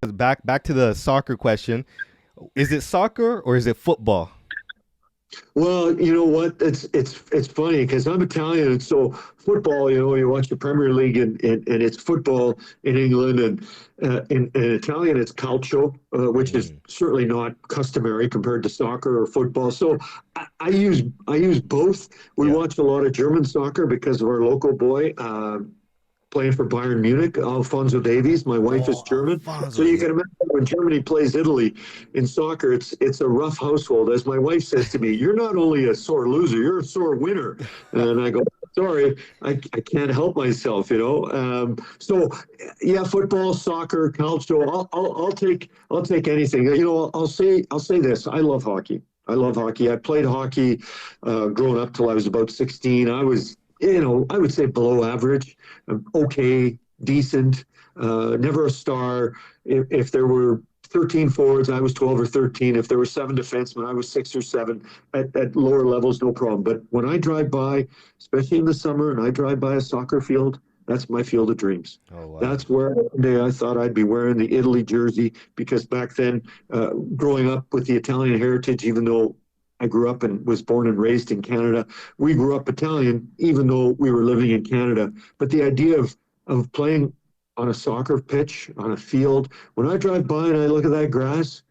back to the soccer question. Is it soccer or is it football? Well, you know what? It's funny because I'm Italian, and so football. You watch the Premier League, and it's football in England, and in Italian it's calcio, which is Mm, certainly not customary compared to soccer or football. So I use both. We yeah. watch a lot of German soccer because of our local boy. Playing for Bayern Munich, Alfonso Davies. My wife is Oh, German, so Alfonso. you Yeah. can imagine when Germany plays Italy in soccer, it's a rough household. As my wife says to me, "You're not only a sore loser, you're a sore winner." And I go, "Sorry, I can't help myself." So yeah, football, soccer, calcio. I'll take anything. I'll say this. I love hockey. I love hockey. I played hockey growing up till I was about 16. I was I would say below average, okay, decent, never a star. If there were 13 forwards, I was 12 or 13. If there were seven defensemen, I was six or seven at lower levels, no problem. But when I drive by, especially in the summer, and I drive by a soccer field, that's my field of dreams. Oh wow. That's where one day I thought I'd be wearing the Italy jersey because back then, growing up with the Italian heritage, even though I grew up and was born and raised in Canada, we grew up Italian, even though we were living in Canada. But the idea of playing on a soccer pitch, on a field, when I drive by and I look at that grass,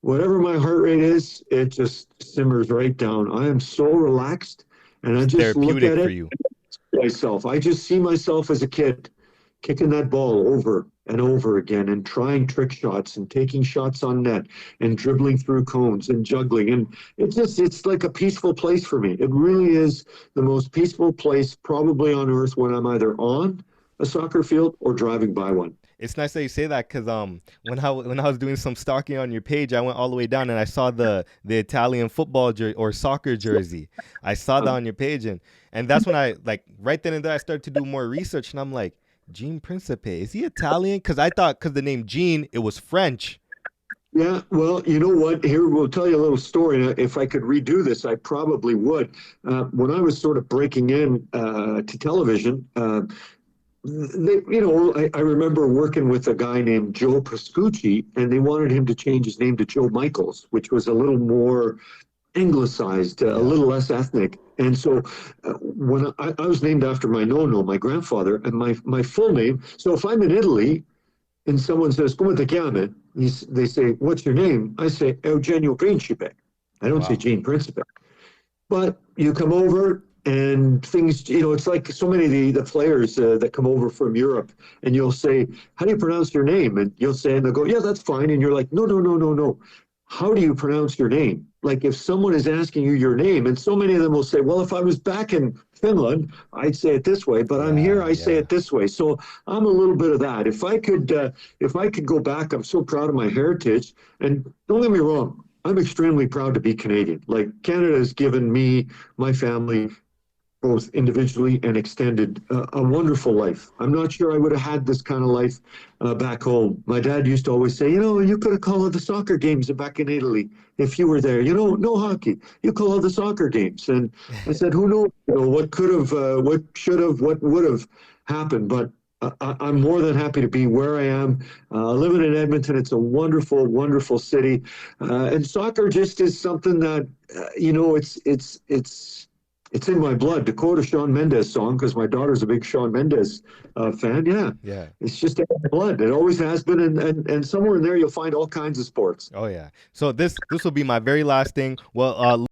whatever my heart rate is, it just simmers right down. I am so relaxed and I It's just look therapeutic at for it you. myself. I just see myself as a kid kicking that ball over and over again and trying trick shots and taking shots on net and dribbling through cones and juggling. And it's like a peaceful place for me. It really is the most peaceful place probably on earth when I'm either on a soccer field or driving by one. It's nice that you say that because when I was doing some stalking on your page, I went all the way down and I saw the Italian football or soccer jersey. I saw that Um, on your page and that's when I like right then and there I started to do more research and I'm like, Gene Principe, is he Italian? Because I thought because the name Gene it was French. yeah, well, you know what? Here, we'll tell you a little story. If I could redo this, I probably would. When I was sort of breaking in to television, I remember working with a guy named Joe Pascucci, and they wanted him to change his name to Joe Michaels, which was a little more anglicized, a Yeah. little less ethnic. And so when I was named after my nono, my grandfather, and my full name. So if I'm in Italy and someone says, Come te chiami? They say, What's your name? I say, Eugenio Principe. I don't say Wow. Gene Principe. But you come over and things, it's like so many of the players that come over from Europe, and you'll say, How do you pronounce your name? And you'll say, and they'll go, Yeah, that's fine. And you're like, No, no, no, no, no. How do you pronounce your name? Like if someone is asking you your name, and so many of them will say, Well, if I was back in Finland, I'd say it this way, but I'm here, Yeah. I say Yeah. it this way. So I'm a little bit of that. If I could go back, I'm so proud of my heritage. And don't get me wrong, I'm extremely proud to be Canadian. Like Canada has given me, my family, both individually and extended, a wonderful life. I'm not sure I would have had this kind of life back home. My dad used to always say, you could have called the soccer games back in Italy if you were there. No hockey. You call all the soccer games. And I said, who knows? What could have, what should have, what would have happened. But I'm more than happy to be where I am. Living in Edmonton, it's a wonderful, wonderful city, and soccer just is something that it's in my blood. To quote a Shawn Mendes song, because my daughter's a big Shawn Mendes fan. Yeah, Yeah. it's just in my blood. It always has been, and somewhere in there you'll find all kinds of sports. Oh yeah. So this will be my very last thing. Well,